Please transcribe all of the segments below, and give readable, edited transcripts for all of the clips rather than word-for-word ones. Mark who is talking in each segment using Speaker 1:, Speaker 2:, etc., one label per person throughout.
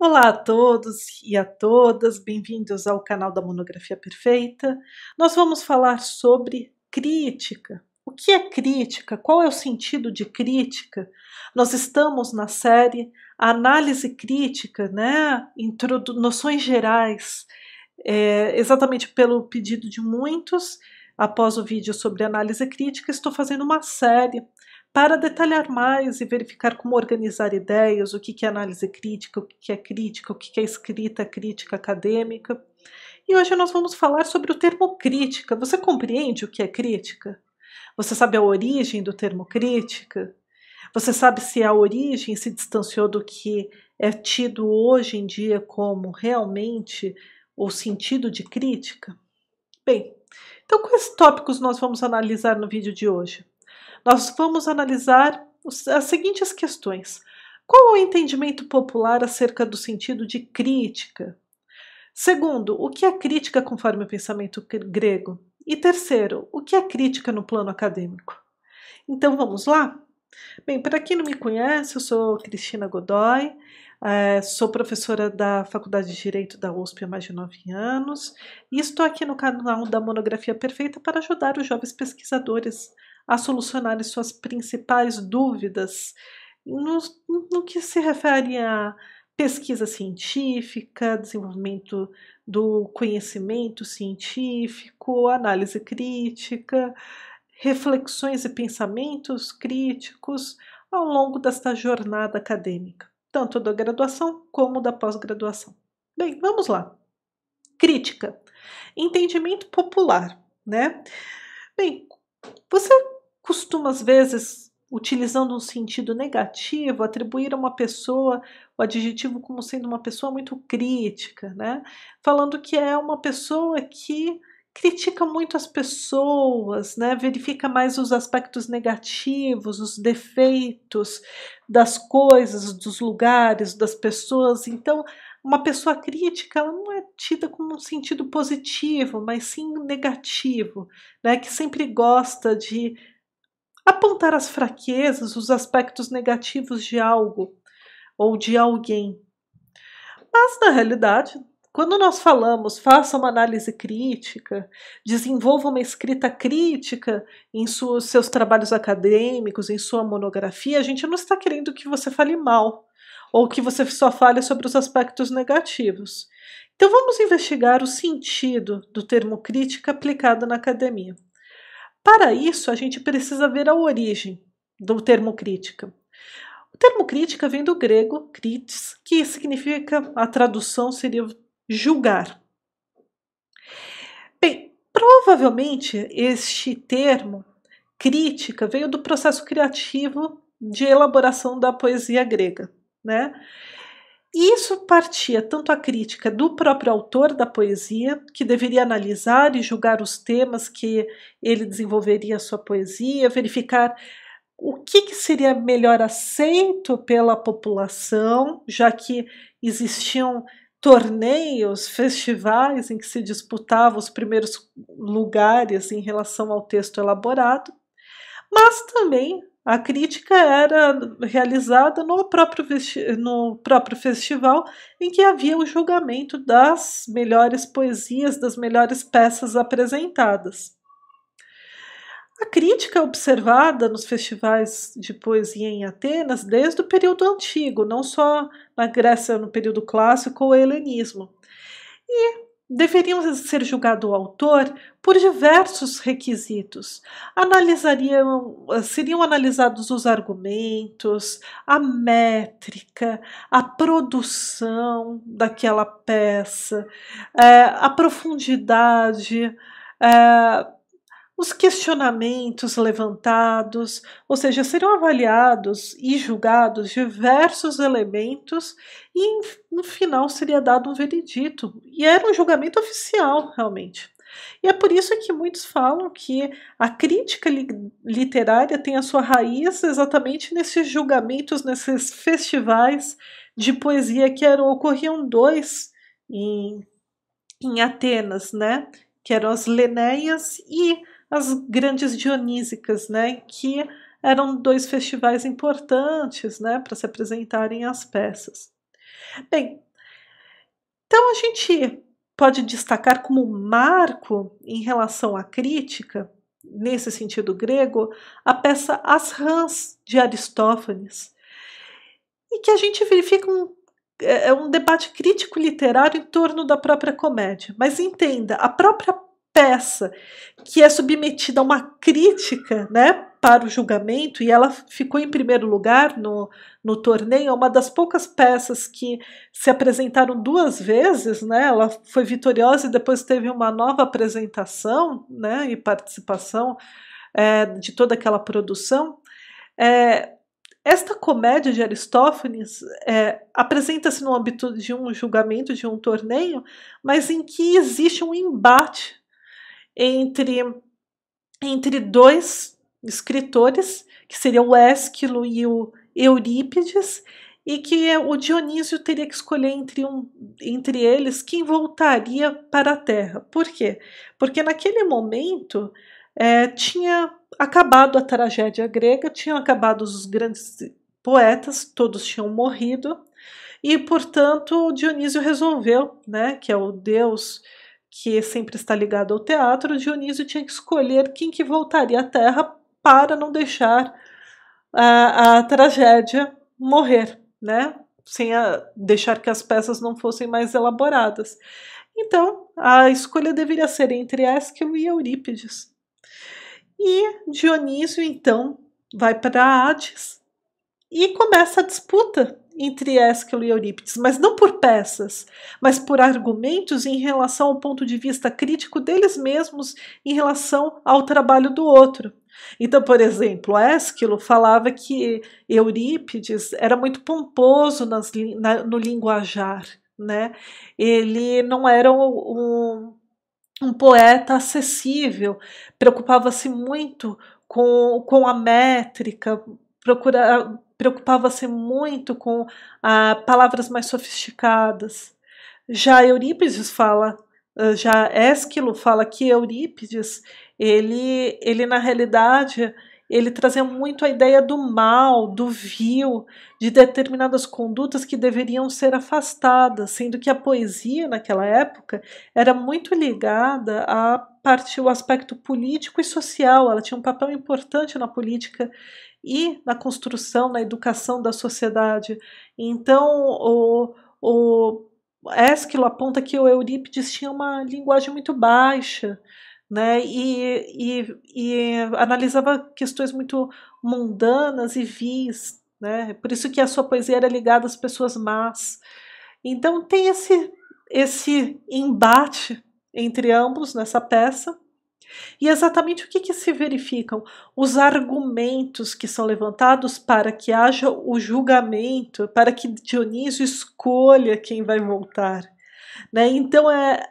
Speaker 1: Olá a todos e a todas, bem-vindos ao canal da Monografia Perfeita. Nós vamos falar sobre crítica. O que é crítica? Qual é o sentido de crítica? Nós estamos na série Análise Crítica, né? Noções gerais, exatamente pelo pedido de muitos. Após o vídeo sobre análise crítica, estou fazendo uma série para detalhar mais e verificar como organizar ideias, o que é análise crítica, o que é escrita crítica acadêmica. E hoje nós vamos falar sobre o termo crítica. Você compreende o que é crítica? Você sabe a origem do termo crítica? Você sabe se a origem se distanciou do que é tido hoje em dia como realmente o sentido de crítica? Bem, então quais tópicos nós vamos analisar no vídeo de hoje? Nós vamos analisar as seguintes questões. Qual é o entendimento popular acerca do sentido de crítica? Segundo, o que é crítica conforme o pensamento grego? E terceiro, o que é crítica no plano acadêmico? Então vamos lá? Bem, para quem não me conhece, eu sou Cristina Godoy, sou professora da Faculdade de Direito da USP há mais de 9 anos e estou aqui no canal da Monografia Perfeita para ajudar os jovens pesquisadores a solucionarem suas principais dúvidas no que se refere a pesquisa científica, desenvolvimento do conhecimento científico, análise crítica, reflexões e pensamentos críticos ao longo desta jornada acadêmica, tanto da graduação como da pós-graduação. Bem, vamos lá. Crítica. Entendimento popular, né? Bem, você costuma, às vezes, utilizando um sentido negativo, atribuir a uma pessoa o adjetivo como sendo uma pessoa muito crítica, né? Falando que é uma pessoa que critica muito as pessoas, né? Verifica mais os aspectos negativos, os defeitos das coisas, dos lugares, das pessoas. Então, uma pessoa crítica, ela não é tida como um sentido positivo, mas sim negativo, né? Que sempre gosta de apontar as fraquezas, os aspectos negativos de algo ou de alguém. Mas, na realidade, quando nós falamos faça uma análise crítica, desenvolva uma escrita crítica em seus trabalhos acadêmicos, em sua monografia, a gente não está querendo que você fale mal ou que você só fale sobre os aspectos negativos. Então vamos investigar o sentido do termo crítica aplicado na academia. Para isso, a gente precisa ver a origem do termo crítica. O termo crítica vem do grego kritis, que significa, a tradução seria julgar. Bem, provavelmente este termo, crítica, veio do processo criativo de elaboração da poesia grega, né? E isso partia tanto a crítica do próprio autor da poesia, que deveria analisar e julgar os temas que ele desenvolveria a sua poesia, verificar o que seria melhor aceito pela população, já que existiam torneios, festivais em que se disputavam os primeiros lugares em relação ao texto elaborado, mas também a crítica era realizada no próprio festival, em que havia o julgamento das melhores poesias, das melhores peças apresentadas. A crítica é observada nos festivais de poesia em Atenas desde o período antigo, não só na Grécia no período clássico ou helenismo. E deveriam ser julgado o autor por diversos requisitos. Seriam analisados os argumentos, a métrica, a produção daquela peça, a profundidade, os questionamentos levantados, ou seja, seriam avaliados e julgados diversos elementos e no final seria dado um veredito. E era um julgamento oficial, realmente. E é por isso que muitos falam que a crítica literária tem a sua raiz exatamente nesses julgamentos, nesses festivais de poesia que ocorriam dois em Atenas, né? Que eram as Lenéias e as grandes dionísicas, né, que eram dois festivais importantes, né, para se apresentarem as peças. Bem, Então a gente pode destacar como marco em relação à crítica, nesse sentido grego, a peça As Rãs de Aristófanes, e que a gente verifica um debate crítico literário em torno da própria comédia. Mas entenda, a própria peça que é submetida a uma crítica, né, para o julgamento, e ela ficou em primeiro lugar no torneio, é uma das poucas peças que se apresentaram duas vezes, né, ela foi vitoriosa e depois teve uma nova apresentação, né, e participação de toda aquela produção. Esta comédia de Aristófanes apresenta-se no âmbito de um julgamento, de um torneio, mas em que existe um embate entre dois escritores, que seriam o Ésquilo e o Eurípides, e que o Dionísio teria que escolher entre eles quem voltaria para a Terra. Por quê? Porque naquele momento tinha acabado a tragédia grega, tinham acabado os grandes poetas, todos tinham morrido, e portanto Dionísio resolveu, né, que é o deus que sempre está ligado ao teatro, Dionísio tinha que escolher quem que voltaria à Terra para não deixar a tragédia morrer, né, sem deixar que as peças não fossem mais elaboradas. Então a escolha deveria ser entre Ésquilo e Eurípides. E Dionísio então vai para Hades e começa a disputa entre Ésquilo e Eurípides, mas não por peças, mas por argumentos em relação ao ponto de vista crítico deles mesmos em relação ao trabalho do outro. Então, por exemplo, Ésquilo falava que Eurípides era muito pomposo no linguajar, né? Ele não era um poeta acessível, preocupava-se muito com a métrica, preocupava-se muito com palavras mais sofisticadas. Já Ésquilo fala que Eurípides, ele na realidade, ele trazia muito a ideia do mal, do vil, de determinadas condutas que deveriam ser afastadas, sendo que a poesia naquela época era muito ligada ao aspecto político e social, ela tinha um papel importante na política e na construção, na educação da sociedade. Então, o Ésquilo aponta que o Eurípides tinha uma linguagem muito baixa, né, e analisava questões muito mundanas e vis, né, por isso que a sua poesia era ligada às pessoas más. Então tem esse embate entre ambos nessa peça. E exatamente o que se verificam? Os argumentos que são levantados para que haja o julgamento, para que Dionísio escolha quem vai voltar, né? Então é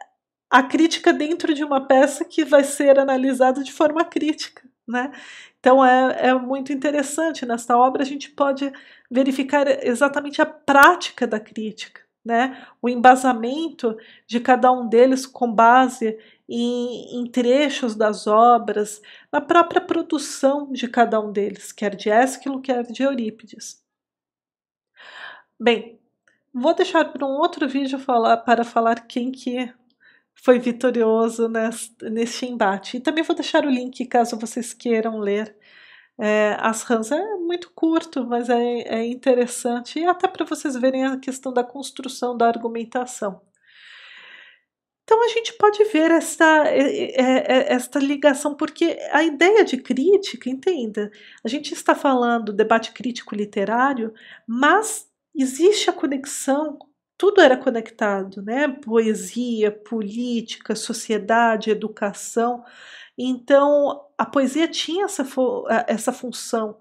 Speaker 1: a crítica dentro de uma peça que vai ser analisada de forma crítica, né? Então é muito interessante. Nesta obra a gente pode verificar exatamente a prática da crítica, né? O embasamento de cada um deles com base em trechos das obras, na própria produção de cada um deles, quer de Ésquilo, quer de Eurípides. Bem, vou deixar para um outro vídeo para falar quem que foi vitorioso neste embate. E também vou deixar o link caso vocês queiram ler. As Rãs é muito curto, mas é interessante, e até para vocês verem a questão da construção da argumentação. Então a gente pode ver esta ligação, porque a ideia de crítica, entenda, a gente está falando debate crítico literário, mas existe a conexão, tudo era conectado, né? Poesia, política, sociedade, educação. Então a poesia tinha essa função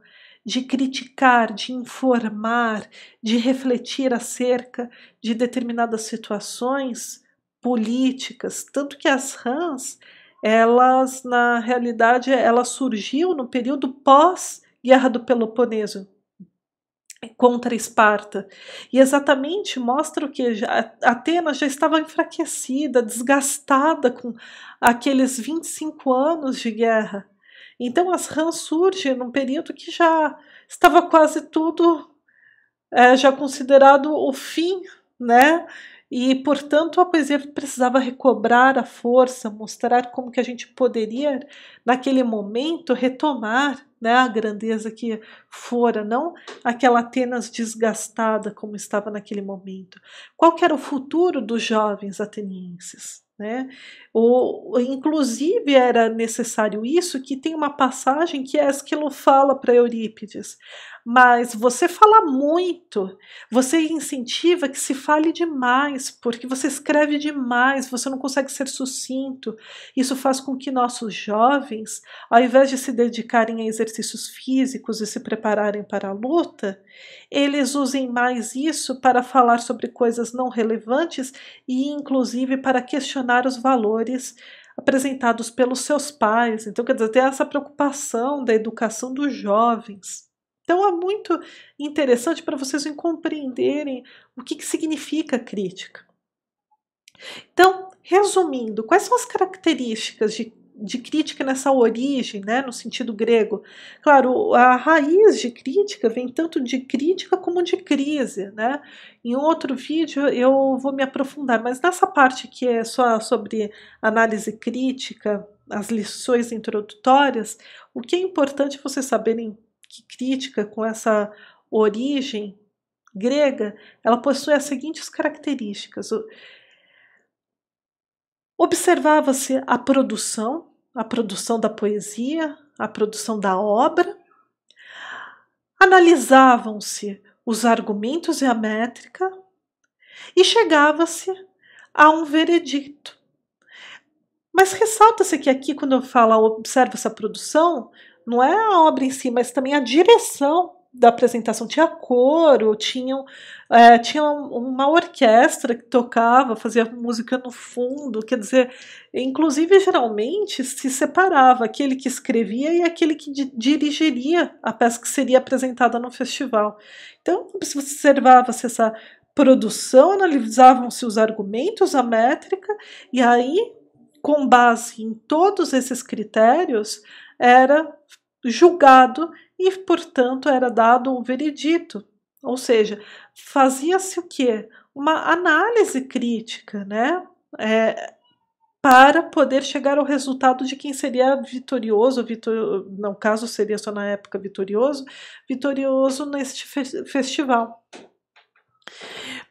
Speaker 1: de criticar, de informar, de refletir acerca de determinadas situações políticas, tanto que as Rãs, elas na realidade elas surgiu no período pós-Guerra do Peloponeso contra Esparta, e exatamente mostra o que Atenas já estava enfraquecida, desgastada com aqueles 25 anos de guerra. Então as Rãs surgem num período que já estava quase tudo já considerado o fim, né? E, portanto, a poesia precisava recobrar a força, mostrar como que a gente poderia, naquele momento, retomar, né, a grandeza que fora, não aquela Atenas desgastada como estava naquele momento. Qual que era o futuro dos jovens atenienses? Né? Inclusive era necessário isso, que tem uma passagem que Ésquilo fala para Eurípides, mas você fala muito, você incentiva que se fale demais, porque você escreve demais, você não consegue ser sucinto. Isso faz com que nossos jovens, ao invés de se dedicarem a exercícios físicos e se prepararem para a luta, eles usem mais isso para falar sobre coisas não relevantes e, inclusive, para questionar os valores apresentados pelos seus pais. Então, quer dizer, tem essa preocupação da educação dos jovens. Então é muito interessante para vocês compreenderem o que significa crítica. Então, resumindo, quais são as características de crítica nessa origem, né, no sentido grego? Claro, a raiz de crítica vem tanto de crítica como de crise, né? Em outro vídeo eu vou me aprofundar, mas nessa parte que é só sobre análise crítica, as lições introdutórias, o que é importante vocês saberem que crítica com essa origem grega, ela possui as seguintes características. Observava-se a produção da poesia, a produção da obra, analisavam-se os argumentos e a métrica e chegava-se a um veredicto. Mas ressalta-se que aqui, quando eu falo observa essa produção, não é a obra em si, mas também a direção da apresentação. Tinha coro, tinha uma orquestra que tocava, fazia música no fundo, quer dizer, inclusive geralmente se separava aquele que escrevia e aquele que dirigiria a peça que seria apresentada no festival. Então, observava-se essa produção, analisavam-se os argumentos, a métrica, e aí, com base em todos esses critérios, era julgado e, portanto, era dado o veredito. Ou seja, fazia-se o quê? Uma análise crítica, né? Para poder chegar ao resultado de quem seria vitorioso, no caso seria só na época vitorioso neste festival.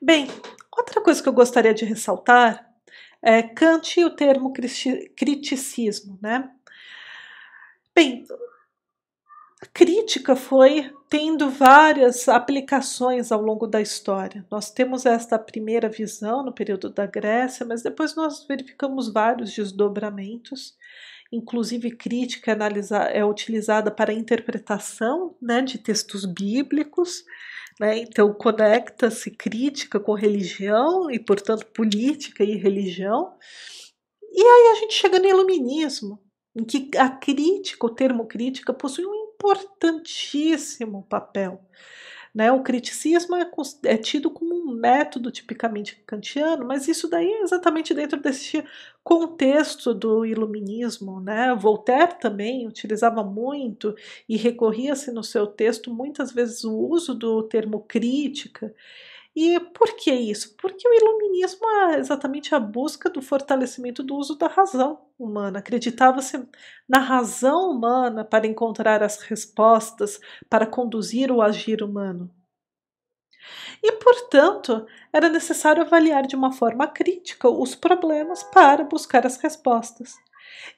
Speaker 1: Bem, outra coisa que eu gostaria de ressaltar é Kant e o termo criticismo, né? Bem, a crítica foi tendo várias aplicações ao longo da história. Nós temos esta primeira visão no período da Grécia, mas depois nós verificamos vários desdobramentos. Inclusive, crítica é utilizada para a interpretação, né, de textos bíblicos. Né? Então, conecta-se crítica com religião e, portanto, política e religião. E aí a gente chega no iluminismo, em que a crítica, o termo crítica, possui um importantíssimo papel. Né? O criticismo é tido como um método tipicamente kantiano, mas isso daí é exatamente dentro desse contexto do iluminismo. Né? Voltaire também utilizava muito e recorria-se no seu texto muitas vezes o uso do termo crítica. E por que isso? Porque o iluminismo é exatamente a busca do fortalecimento do uso da razão humana. Acreditava-se na razão humana para encontrar as respostas, para conduzir o agir humano. E, portanto, era necessário avaliar de uma forma crítica os problemas para buscar as respostas.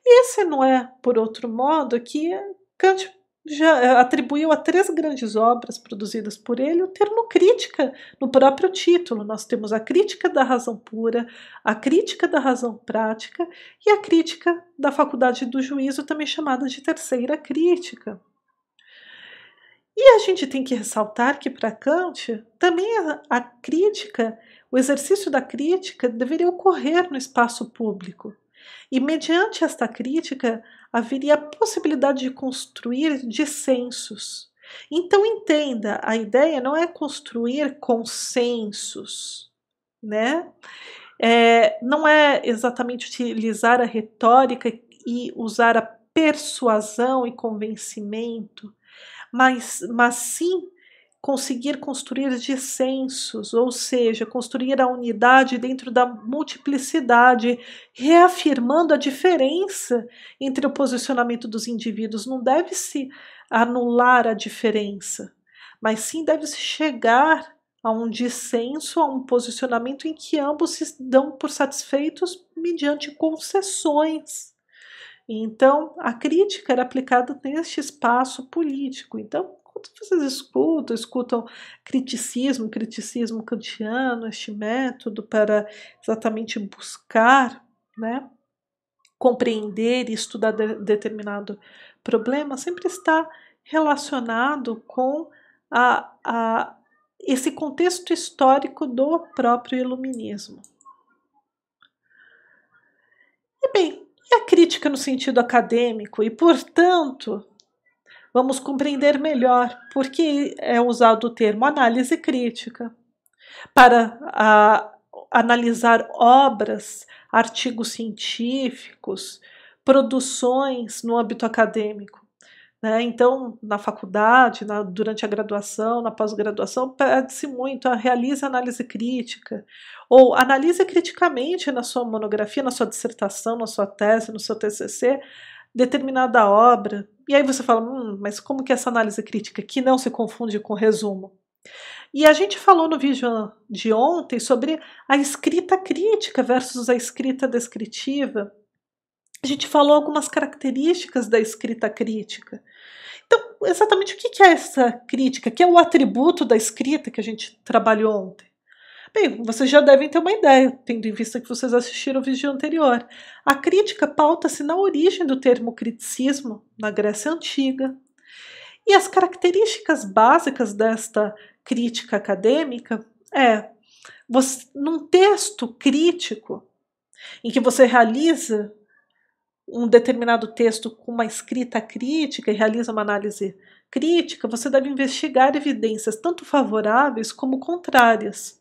Speaker 1: E esse não é, por outro modo, que Kant já atribuiu a 3 grandes obras produzidas por ele o termo crítica no próprio título. Nós temos a crítica da razão pura, a crítica da razão prática e a crítica da faculdade do juízo, também chamada de terceira crítica. E a gente tem que ressaltar que para Kant também a crítica, o exercício da crítica deveria ocorrer no espaço público. E mediante esta crítica haveria a possibilidade de construir dissensos. Então entenda, a ideia não é construir consensos, né? Não é exatamente utilizar a retórica e usar a persuasão e convencimento, mas sim conseguir construir dissensos, ou seja, construir a unidade dentro da multiplicidade, reafirmando a diferença entre o posicionamento dos indivíduos. Não deve-se anular a diferença, mas sim deve-se chegar a um dissenso, a um posicionamento em que ambos se dão por satisfeitos mediante concessões. Então, a crítica era aplicada neste espaço político. Então, quando vocês escutam criticismo kantiano, este método para exatamente buscar, né, compreender e estudar determinado problema, sempre está relacionado com esse contexto histórico do próprio iluminismo. E bem, e a crítica no sentido acadêmico? E, portanto, vamos compreender melhor por que é usado o termo análise crítica para analisar obras, artigos científicos, produções no âmbito acadêmico. Então, na faculdade, durante a graduação, na pós-graduação, pede-se muito realize análise crítica, ou analise criticamente na sua monografia, na sua dissertação, na sua tese, no seu TCC, determinada obra. E aí você fala, mas como que é essa análise crítica, que não se confunde com resumo? E a gente falou no vídeo de ontem sobre a escrita crítica versus a escrita descritiva. A gente falou algumas características da escrita crítica. Então, exatamente o que é essa crítica? Que é o atributo da escrita que a gente trabalhou ontem? Bem, vocês já devem ter uma ideia, tendo em vista que vocês assistiram o vídeo anterior. A crítica pauta-se na origem do termo criticismo, na Grécia Antiga. E as características básicas desta crítica acadêmica num texto crítico, em que você realiza um determinado texto com uma escrita crítica e realiza uma análise crítica, você deve investigar evidências tanto favoráveis como contrárias.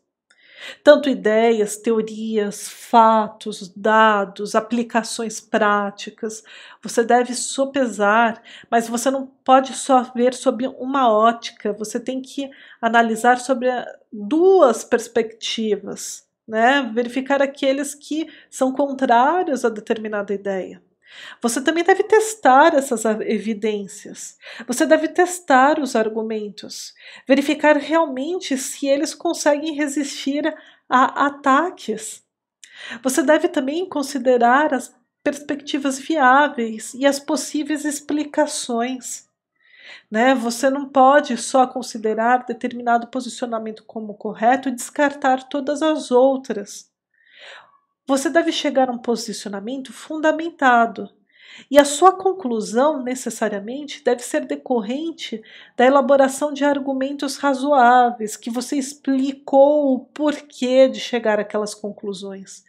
Speaker 1: Tanto ideias, teorias, fatos, dados, aplicações práticas. Você deve sopesar, mas você não pode só ver sob uma ótica, você tem que analisar sobre duas perspectivas, verificar aqueles que são contrários a determinada ideia. Você também deve testar essas evidências, você deve testar os argumentos, verificar realmente se eles conseguem resistir a ataques. Você deve também considerar as perspectivas viáveis e as possíveis explicações. Você não pode só considerar determinado posicionamento como correto e descartar todas as outras. Você deve chegar a um posicionamento fundamentado, e a sua conclusão, necessariamente, deve ser decorrente da elaboração de argumentos razoáveis, que você explicou o porquê de chegar àquelas conclusões.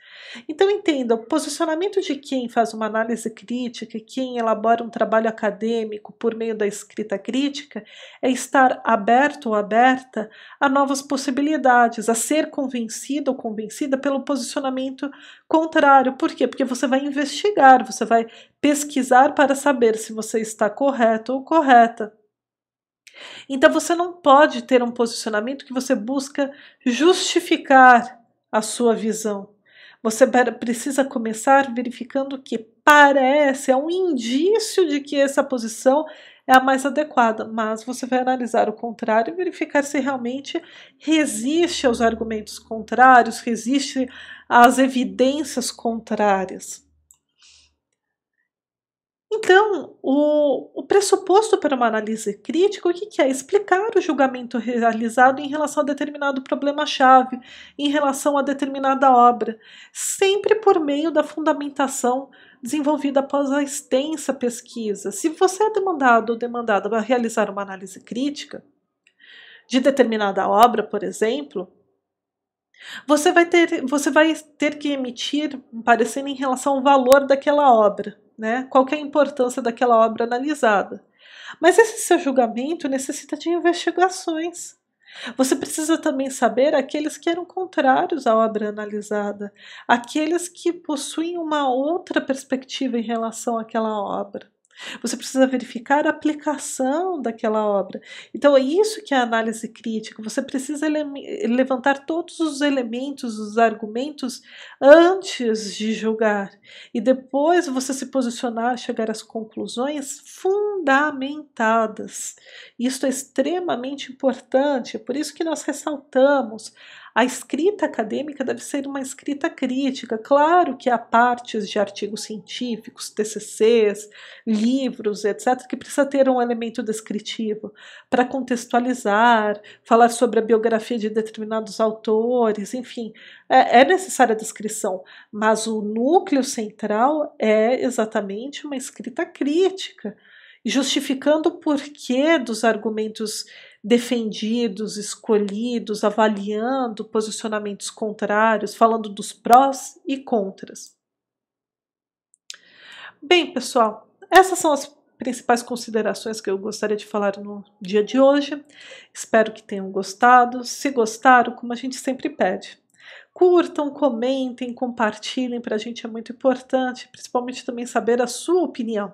Speaker 1: Então entenda, o posicionamento de quem faz uma análise crítica, quem elabora um trabalho acadêmico por meio da escrita crítica, é estar aberto ou aberta a novas possibilidades, a ser convencido ou convencida pelo posicionamento contrário. Por quê? Porque você vai investigar, você vai pesquisar para saber se você está correto ou correta. Então você não pode ter um posicionamento que você busca justificar a sua visão. Você precisa começar verificando que é um indício de que essa posição é a mais adequada, mas você vai analisar o contrário e verificar se realmente resiste aos argumentos contrários, resiste às evidências contrárias. Então, o pressuposto para uma análise crítica, o que é? Explicar o julgamento realizado em relação a determinado problema-chave, em relação a determinada obra, sempre por meio da fundamentação desenvolvida após a extensa pesquisa. Se você é demandado ou demandada a realizar uma análise crítica de determinada obra, por exemplo, você vai ter que emitir um parecer em relação ao valor daquela obra. Qual que é a importância daquela obra analisada. Mas esse seu julgamento necessita de investigações. Você precisa também saber aqueles que eram contrários à obra analisada, aqueles que possuem uma outra perspectiva em relação àquela obra. Você precisa verificar a aplicação daquela obra. Então é isso que é a análise crítica, você precisa levantar todos os elementos, os argumentos antes de julgar, e depois você se posicionar, chegar às conclusões fundamentadas. Isso é extremamente importante, é por isso que nós ressaltamos. A escrita acadêmica deve ser uma escrita crítica. Claro que há partes de artigos científicos, TCCs, livros, etc., que precisa ter um elemento descritivo para contextualizar, falar sobre a biografia de determinados autores, enfim, é necessária a descrição, mas o núcleo central é exatamente uma escrita crítica, justificando o porquê dos argumentos defendidos, escolhidos, avaliando posicionamentos contrários, falando dos prós e contras. Bem, pessoal, essas são as principais considerações que eu gostaria de falar no dia de hoje. Espero que tenham gostado. Se gostaram, como a gente sempre pede, curtam, comentem, compartilhem, para a gente é muito importante, principalmente também saber a sua opinião.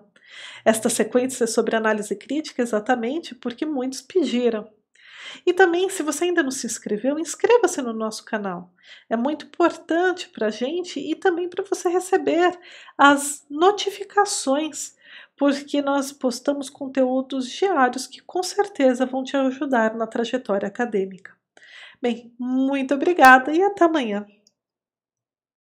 Speaker 1: Esta sequência é sobre análise crítica exatamente porque muitos pediram. E também, se você ainda não se inscreveu, inscreva-se no nosso canal. É muito importante para a gente e também para você receber as notificações, porque nós postamos conteúdos diários que com certeza vão te ajudar na trajetória acadêmica. Bem, muito obrigada e até amanhã.